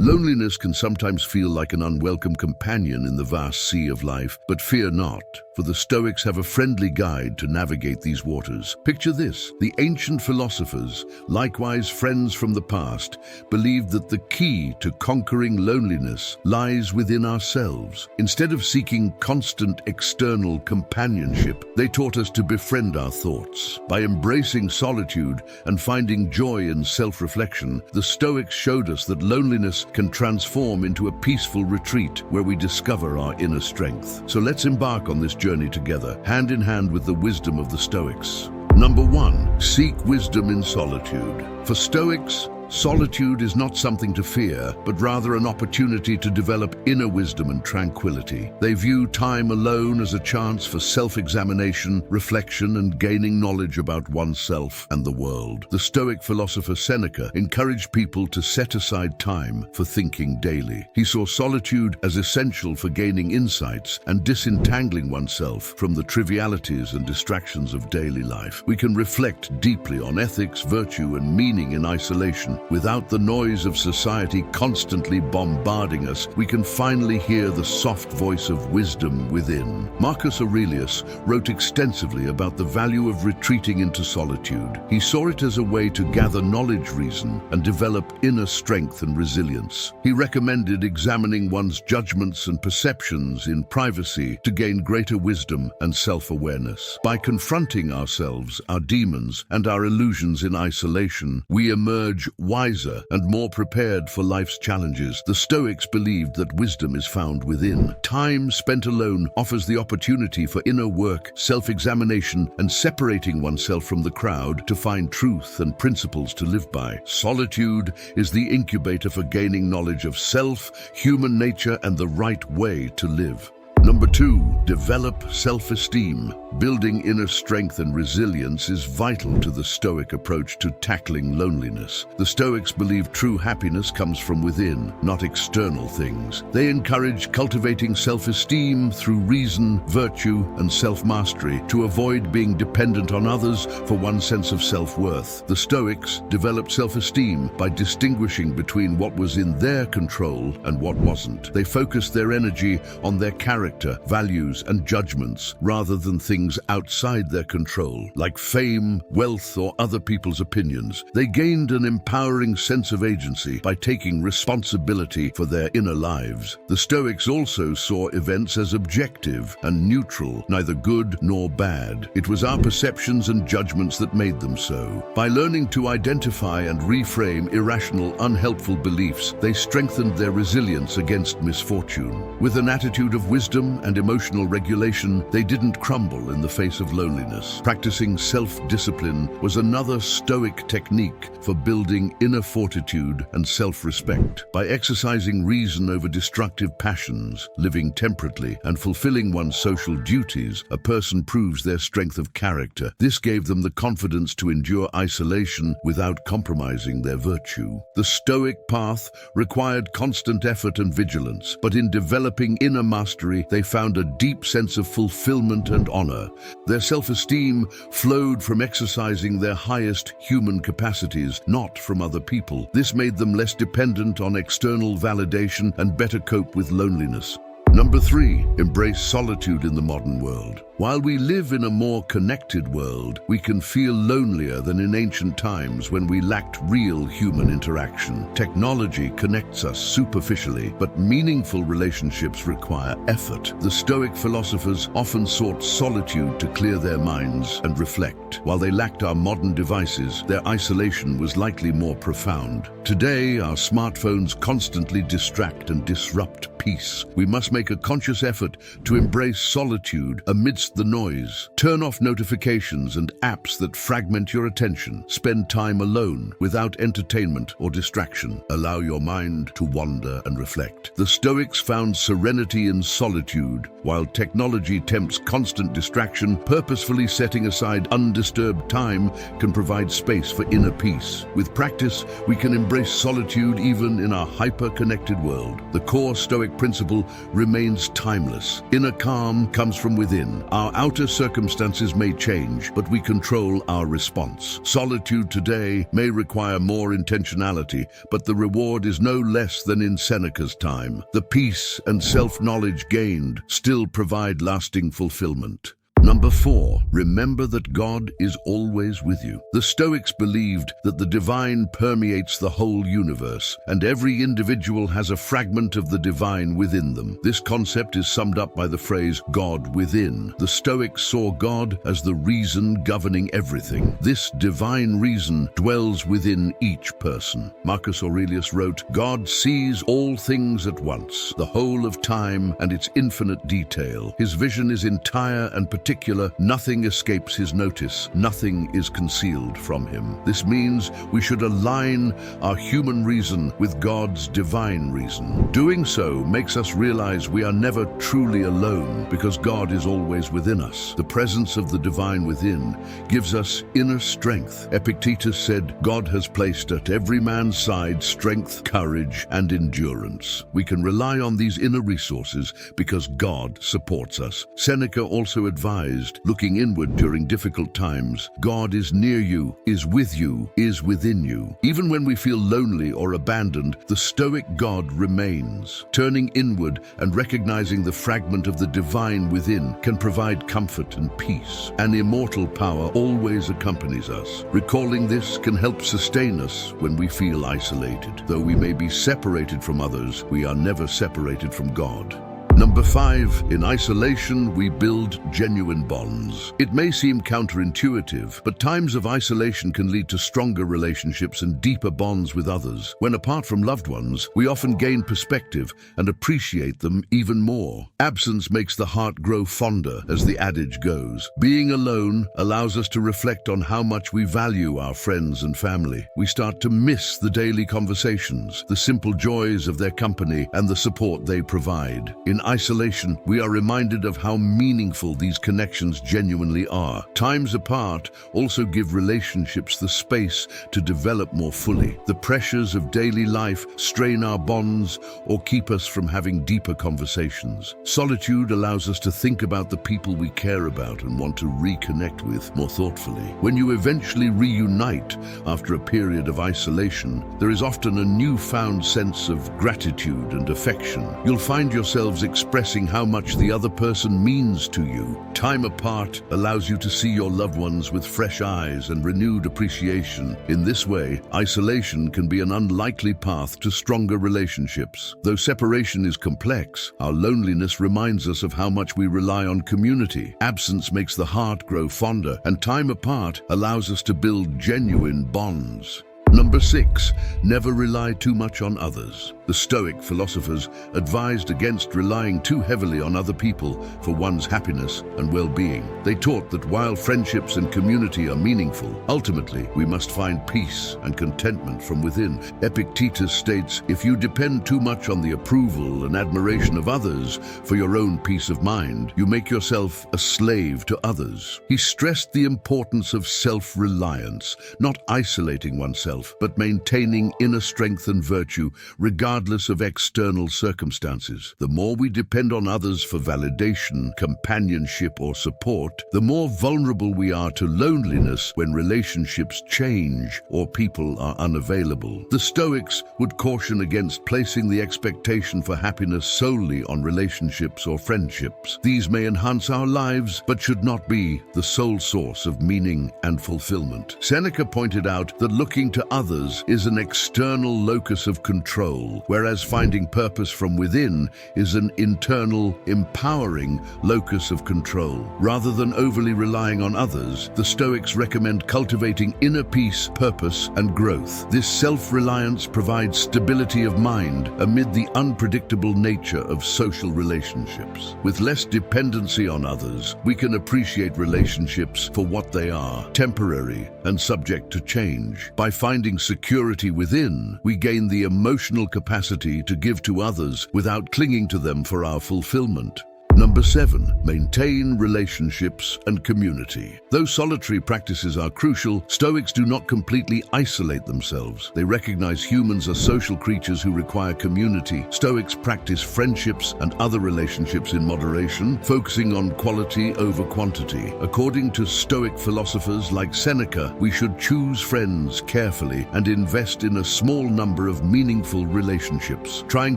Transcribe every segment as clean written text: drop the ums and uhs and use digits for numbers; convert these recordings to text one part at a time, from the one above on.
Loneliness can sometimes feel like an unwelcome companion in the vast sea of life, but fear not, for the Stoics have a friendly guide to navigate these waters. Picture this: the ancient philosophers, likewise friends from the past, believed that the key to conquering loneliness lies within ourselves. Instead of seeking constant external companionship, they taught us to befriend our thoughts. By embracing solitude and finding joy in self-reflection, the Stoics showed us that loneliness can transform into a peaceful retreat where we discover our inner strength. So let's embark on this journey together, hand in hand with the wisdom of the Stoics. Number 1, seek wisdom in solitude. For Stoics, solitude is not something to fear, but rather an opportunity to develop inner wisdom and tranquility. They view time alone as a chance for self-examination, reflection, and gaining knowledge about oneself and the world. The Stoic philosopher Seneca encouraged people to set aside time for thinking daily. He saw solitude as essential for gaining insights and disentangling oneself from the trivialities and distractions of daily life. We can reflect deeply on ethics, virtue, and meaning in isolation. Without the noise of society constantly bombarding us, we can finally hear the soft voice of wisdom within. Marcus Aurelius wrote extensively about the value of retreating into solitude. He saw it as a way to gather knowledge, reason, and develop inner strength and resilience. He recommended examining one's judgments and perceptions in privacy to gain greater wisdom and self-awareness. By confronting ourselves, our demons, and our illusions in isolation, we emerge wiser and more prepared for life's challenges. The Stoics believed that wisdom is found within. Time spent alone offers the opportunity for inner work, self-examination, and separating oneself from the crowd to find truth and principles to live by. Solitude is the incubator for gaining knowledge of self, human nature, and the right way to live. Number 2, develop self-esteem. Building inner strength and resilience is vital to the Stoic approach to tackling loneliness. The Stoics believe true happiness comes from within, not external things. They encourage cultivating self-esteem through reason, virtue, and self-mastery to avoid being dependent on others for one's sense of self-worth. The Stoics developed self-esteem by distinguishing between what was in their control and what wasn't. They focused their energy on their character, values, and judgments rather than things outside their control, like fame, wealth, or other people's opinions. They gained an empowering sense of agency by taking responsibility for their inner lives. The Stoics also saw events as objective and neutral, neither good nor bad. It was our perceptions and judgments that made them so. By learning to identify and reframe irrational, unhelpful beliefs, they strengthened their resilience against misfortune. With an attitude of wisdom and emotional regulation, they didn't crumble in the face of loneliness. Practicing self-discipline was another Stoic technique for building inner fortitude and self-respect. By exercising reason over destructive passions, living temperately, and fulfilling one's social duties, a person proves their strength of character. This gave them the confidence to endure isolation without compromising their virtue. The Stoic path required constant effort and vigilance, but in developing inner mastery, they found a deep sense of fulfillment and honor. Their self-esteem flowed from exercising their highest human capacities, not from other people. This made them less dependent on external validation and better cope with loneliness. Number 3, embrace solitude in the modern world. While we live in a more connected world, we can feel lonelier than in ancient times when we lacked real human interaction. Technology connects us superficially, but meaningful relationships require effort. The Stoic philosophers often sought solitude to clear their minds and reflect. While they lacked our modern devices, their isolation was likely more profound. Today, our smartphones constantly distract and disrupt peace. We must make a conscious effort to embrace solitude amidst the noise. Turn off notifications and apps that fragment your attention. Spend time alone without entertainment or distraction. Allow your mind to wander and reflect. The Stoics found serenity in solitude. While technology tempts constant distraction, purposefully setting aside undisturbed time can provide space for inner peace. With practice, we can embrace solitude even in our hyper-connected world. The core Stoic principle remains timeless. Inner calm comes from within. Our outer circumstances may change, but we control our response. Solitude today may require more intentionality, but the reward is no less than in Seneca's time. The peace and self-knowledge gained still provide lasting fulfillment. Number 4, remember that God is always with you. The Stoics believed that the divine permeates the whole universe, and every individual has a fragment of the divine within them. This concept is summed up by the phrase, God within. The Stoics saw God as the reason governing everything. This divine reason dwells within each person. Marcus Aurelius wrote, God sees all things at once, the whole of time and its infinite detail. His vision is entire and particular. Nothing escapes his notice. Nothing is concealed from him. This means we should align our human reason with God's divine reason. Doing so makes us realize we are never truly alone because God is always within us. The presence of the divine within gives us inner strength. Epictetus said, God has placed at every man's side strength, courage, and endurance. We can rely on these inner resources because God supports us. Seneca also advised, looking inward during difficult times, God is near you, is with you, is within you. Even when we feel lonely or abandoned, the Stoic God remains. Turning inward and recognizing the fragment of the divine within can provide comfort and peace. An immortal power always accompanies us. Recalling this can help sustain us when we feel isolated. Though we may be separated from others, we are never separated from God. Number 5, in isolation, we build genuine bonds. It may seem counterintuitive, but times of isolation can lead to stronger relationships and deeper bonds with others. When apart from loved ones, we often gain perspective and appreciate them even more. Absence makes the heart grow fonder, as the adage goes. Being alone allows us to reflect on how much we value our friends and family. We start to miss the daily conversations, the simple joys of their company, and the support they provide. In isolation, we are reminded of how meaningful these connections genuinely are. Times apart also give relationships the space to develop more fully. The pressures of daily life strain our bonds or keep us from having deeper conversations. Solitude allows us to think about the people we care about and want to reconnect with more thoughtfully. When you eventually reunite after a period of isolation, there is often a newfound sense of gratitude and affection. You'll find yourselves expressing how much the other person means to you. Time apart allows you to see your loved ones with fresh eyes and renewed appreciation. In this way, isolation can be an unlikely path to stronger relationships. Though separation is complex, our loneliness reminds us of how much we rely on community. Absence makes the heart grow fonder, and time apart allows us to build genuine bonds. Number 6, never rely too much on others. The Stoic philosophers advised against relying too heavily on other people for one's happiness and well-being. They taught that while friendships and community are meaningful, ultimately we must find peace and contentment from within. Epictetus states, if you depend too much on the approval and admiration of others for your own peace of mind, you make yourself a slave to others. He stressed the importance of self-reliance, not isolating oneself, but maintaining inner strength and virtue regardless of external circumstances. The more we depend on others for validation, companionship, or support, the more vulnerable we are to loneliness when relationships change or people are unavailable. The Stoics would caution against placing the expectation for happiness solely on relationships or friendships. These may enhance our lives, but should not be the sole source of meaning and fulfillment. Seneca pointed out that looking to others is an external locus of control, whereas finding purpose from within is an internal, empowering locus of control. Rather than overly relying on others, the Stoics recommend cultivating inner peace, purpose, and growth. This self-reliance provides stability of mind amid the unpredictable nature of social relationships. With less dependency on others, we can appreciate relationships for what they are, temporary and subject to change. By finding security within, we gain the emotional capacity to give to others without clinging to them for our fulfillment. Number 7, maintain relationships and community. Though solitary practices are crucial, Stoics do not completely isolate themselves. They recognize humans are social creatures who require community. Stoics practice friendships and other relationships in moderation, focusing on quality over quantity. According to Stoic philosophers like Seneca, we should choose friends carefully and invest in a small number of meaningful relationships. Trying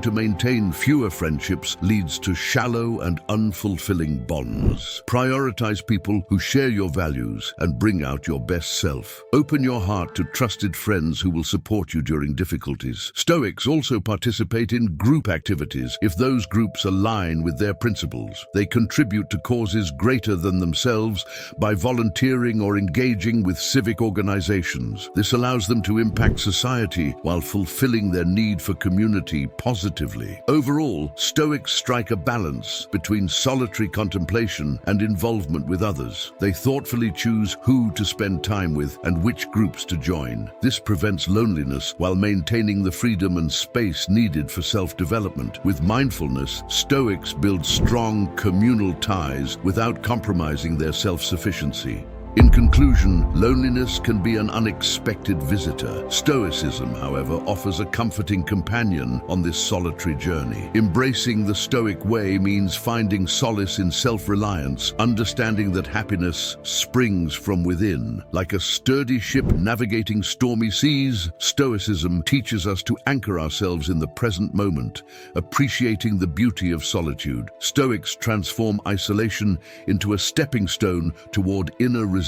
to maintain fewer friendships leads to shallow and unfulfilling bonds. Prioritize people who share your values and bring out your best self. Open your heart to trusted friends who will support you during difficulties. Stoics also participate in group activities if those groups align with their principles. They contribute to causes greater than themselves by volunteering or engaging with civic organizations. This allows them to impact society while fulfilling their need for community positively. Overall, Stoics strike a balance between solitary contemplation and involvement with others. They thoughtfully choose who to spend time with and which groups to join. This prevents loneliness while maintaining the freedom and space needed for self-development. With mindfulness, Stoics build strong communal ties without compromising their self-sufficiency. In conclusion, loneliness can be an unexpected visitor. Stoicism, however, offers a comforting companion on this solitary journey. Embracing the Stoic way means finding solace in self-reliance, understanding that happiness springs from within. Like a sturdy ship navigating stormy seas, Stoicism teaches us to anchor ourselves in the present moment, appreciating the beauty of solitude. Stoics transform isolation into a stepping stone toward inner resilience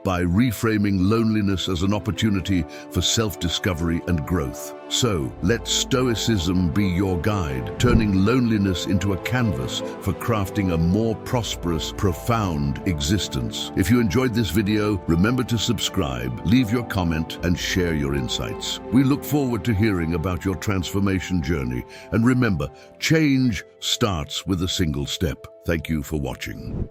by reframing loneliness as an opportunity for self-discovery and growth. So, let Stoicism be your guide, turning loneliness into a canvas for crafting a more prosperous, profound existence. If you enjoyed this video, remember to subscribe, leave your comment, and share your insights. We look forward to hearing about your transformation journey. And remember, change starts with a single step. Thank you for watching.